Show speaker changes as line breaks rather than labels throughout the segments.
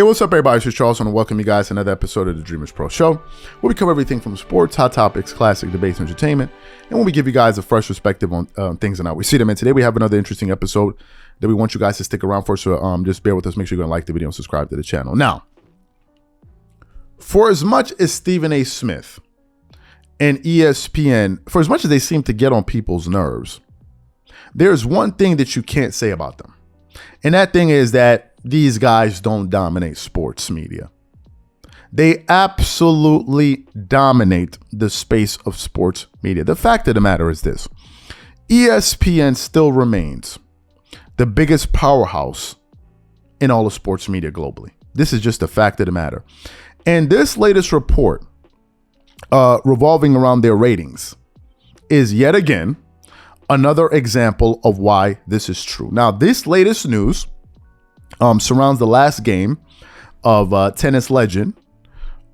Hey, what's up, everybody? It's Charles. I want to welcome you guys to another episode of the Dreamerspro Show, where we cover everything from sports, hot topics, classic debates, and entertainment, and when we give you guys a fresh perspective on things and how we see them. And today we have another interesting episode that we want you guys to stick around for, so just bear with us. Make sure you're going to like the video and subscribe to the channel. Now, for as much as Stephen A. Smith and ESPN, for as much as they seem to get on people's nerves, there's one thing that you can't say about them. And that thing is that these guys don't dominate sports media. They absolutely dominate the space of sports media. The fact of the matter is this: ESPN still remains the biggest powerhouse in all of sports media globally. This is just a fact of the matter. And this latest report revolving around their ratings is yet again another example of why this is true. Now, this latest news surrounds the last game of tennis legend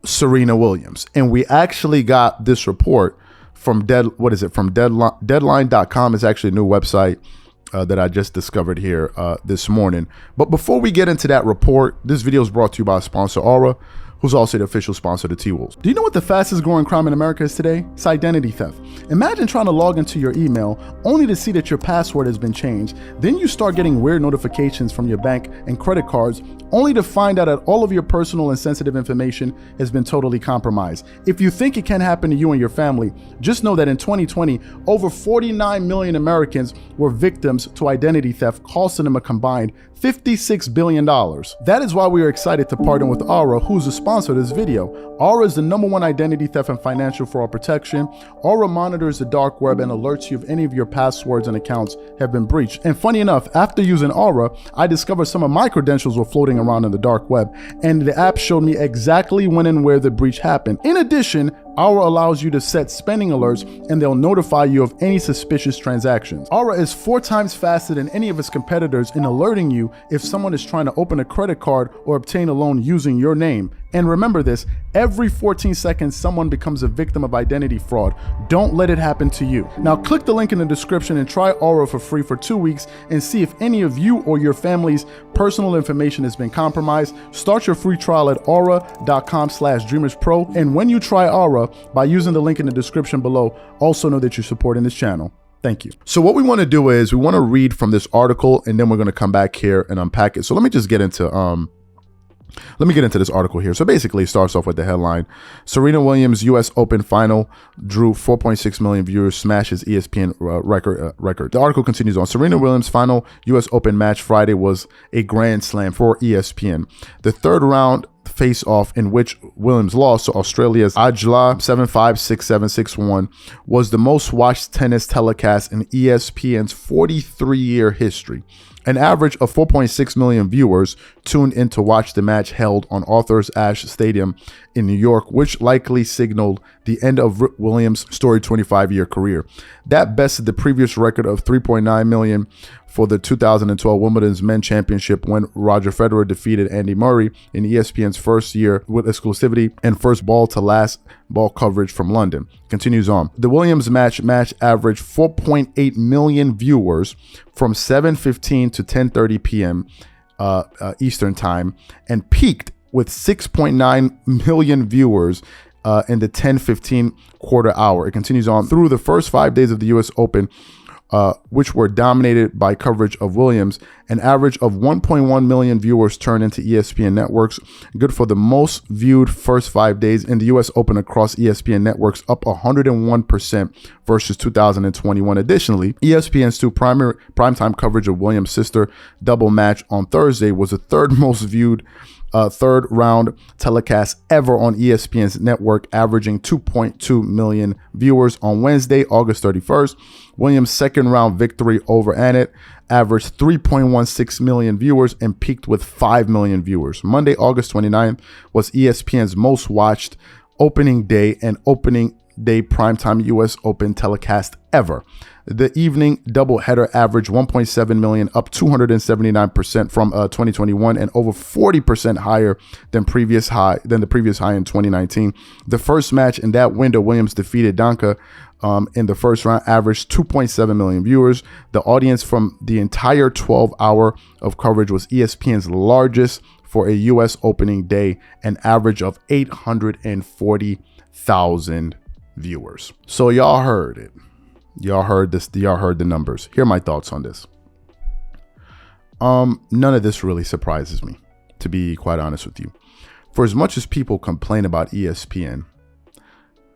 Serena Williams. And we actually got this report from Deadline.com. It's actually a new website that I just discovered here this morning. But before we get into that report, this video is brought to you by sponsor Aura, who's also the official sponsor of the T-Wolves. Do you know what the fastest growing crime in America is today? It's identity theft. Imagine trying to log into your email only to see that your password has been changed. Then you start getting weird notifications from your bank and credit cards, only to find out that all of your personal and sensitive information has been totally compromised. If you think it can happen to you and your family, just know that in 2020, over 49 million Americans were victims to identity theft, costing them a combined $56 billion. That is why we are excited to partner with Aura, who's the sponsor of this video. Aura is the #1 identity theft and financial fraud protection. Aura monitors the dark web and alerts you if any of your passwords and accounts have been breached. And funny enough, after using Aura, I discovered some of my credentials were floating around in the dark web, and the app showed me exactly when and where the breach happened. In addition, Aura allows you to set spending alerts, and they'll notify you of any suspicious transactions. Aura is 4 times faster than any of its competitors in alerting you if someone is trying to open a credit card or obtain a loan using your name. And remember this, every 14 seconds, someone becomes a victim of identity fraud. Don't let it happen to you. Now click the link in the description and try Aura for free for 2 weeks and see if any of you or your family's personal information has been compromised. Start your free trial at aura.com/dreamerspro. And when you try Aura by using the link in the description below, also know that you're supporting this channel. Thank you. So what we want to do is we want to read from this article, and then we're going to come back here and unpack it. So let me just get into this article here. So basically it starts off with the headline: Serena Williams US Open final drew 4.6 million viewers, smashes ESPN record. The article continues on. Serena Williams final US Open match Friday was a grand slam for ESPN. The third round face-off, in which Williams lost to Australia's Ajla 7-5, 6-7, 6-1, was the most watched tennis telecast in ESPN's 43-year history. An average of 4.6 million viewers tuned in to watch the match held on Arthur's Ashe Stadium in New York, which likely signaled the end of Williams' storied 25-year career. That bested the previous record of 3.9 million for the 2012 Wimbledon's men's championship, when Roger Federer defeated Andy Murray in ESPN's first year with exclusivity and first ball to last ball coverage from London. Continues on. The Williams match averaged 4.8 million viewers from 7:15 to 10:30 p.m. Eastern time, and peaked with 6.9 million viewers in the 10:15 quarter hour. It continues on. Through the first 5 days of the US Open, which were dominated by coverage of Williams, an average of 1.1 million viewers turned into ESPN networks, good for the most viewed first 5 days in the US Open across ESPN networks, up 101% versus 2021. Additionally, ESPN's primetime coverage of Williams' sister double match on Thursday was the third most viewed third round telecast ever on ESPN's network, averaging 2.2 million viewers. On Wednesday, August 31st, Williams' second round victory over Annett averaged 3.16 million viewers and peaked with 5 million viewers. Monday, August 29th was ESPN's most watched opening day and opening day primetime US Open telecast ever. The evening doubleheader averaged 1.7 million, up 279% from 2021 and over 40% higher than the previous high in 2019. The first match in that window, Williams defeated Danka in the first round, averaged 2.7 million viewers. The audience from the entire 12 hour of coverage was ESPN's largest for a US opening day, an average of 840,000 viewers. So y'all heard it. Y'all heard this. Y'all heard the numbers. Here are my thoughts on this. None of this really surprises me, to be quite honest with you. For as much as people complain about ESPN,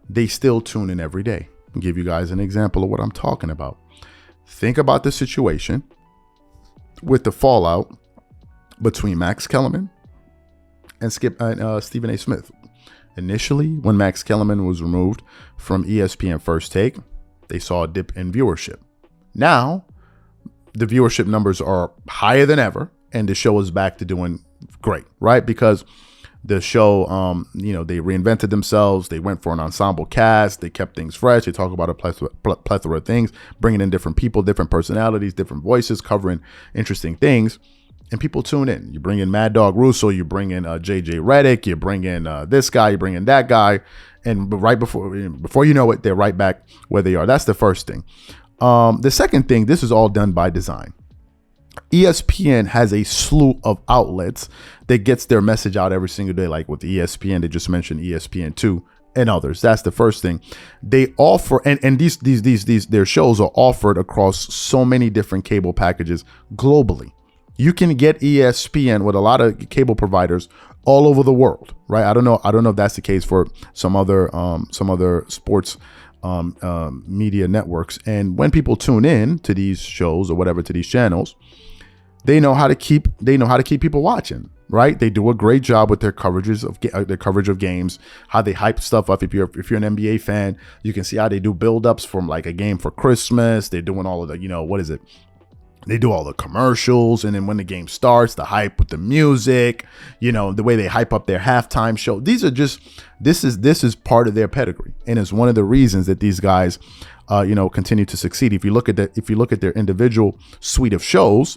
they still tune in every day. I'll give you guys an example of what I'm talking about. Think about the situation with the fallout between Max Kellerman and Stephen A. Smith. Initially, when Max Kellerman was removed from ESPN First Take, they saw a dip in viewership. Now, the viewership numbers are higher than ever, and the show is back to doing great, right? Because the show, they reinvented themselves. They went for an ensemble cast. They kept things fresh. They talk about a plethora of things, bringing in different people, different personalities, different voices, covering interesting things. And people tune in. You bring in Mad Dog Russo, you bring in JJ Redick, you bring in this guy, you bring in that guy. And right before you know it, they're right back where they are. That's the first thing. The second thing, this is all done by design. ESPN has a slew of outlets that gets their message out every single day, like with ESPN, they just mentioned ESPN2 and others. That's the first thing. They offer, and these their shows are offered across so many different cable packages globally. You can get ESPN with a lot of cable providers all over the world, right? I don't know if that's the case for some other sports media networks. And when people tune in to these shows or whatever, to these channels, they know how to keep people watching, right? They do a great job with their coverage of games, how they hype stuff up. If you're an NBA fan, you can see how they do build-ups from like a game for Christmas. They're doing all of the, they do all the commercials, and then when the game starts, the hype with the music, the way they hype up their halftime show. This is part of their pedigree, and it's one of the reasons that these guys, continue to succeed. If you look at their individual suite of shows,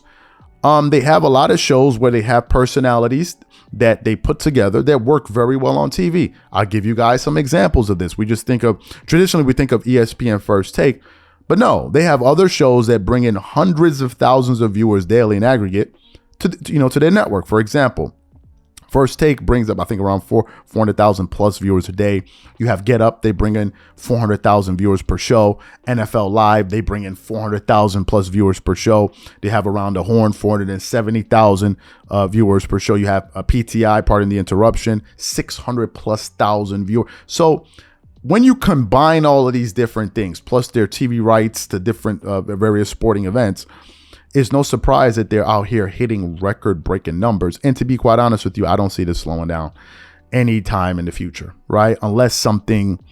they have a lot of shows where they have personalities that they put together that work very well on TV. I'll give you guys some examples of this. Traditionally we think of ESPN First Take. But no, they have other shows that bring in hundreds of thousands of viewers daily in aggregate to their network. For example, First Take brings up, I think, around 400,000 plus viewers a day. You have Get Up, they bring in 400,000 viewers per show. NFL Live, they bring in 400,000 plus viewers per show. They have Around the Horn, 470,000 viewers per show. You have a PTI, pardon the interruption, 600 plus thousand viewers. So when you combine all of these different things, plus their TV rights to different various sporting events, it's no surprise that they're out here hitting record-breaking numbers. And to be quite honest with you, I don't see this slowing down anytime in the future, right? Unless something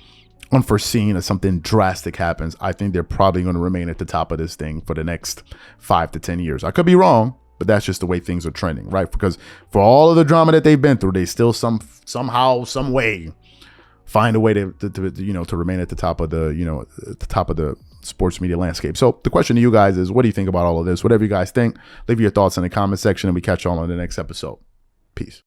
unforeseen or something drastic happens, I think they're probably going to remain at the top of this thing for the next 5 to 10 years. I could be wrong, but that's just the way things are trending, right? Because for all of the drama that they've been through, they still somehow, some way find a way to remain at the top of the sports media landscape. So the question to you guys is, what do you think about all of this? Whatever you guys think, leave your thoughts in the comment section, and we catch y'all on the next episode. Peace.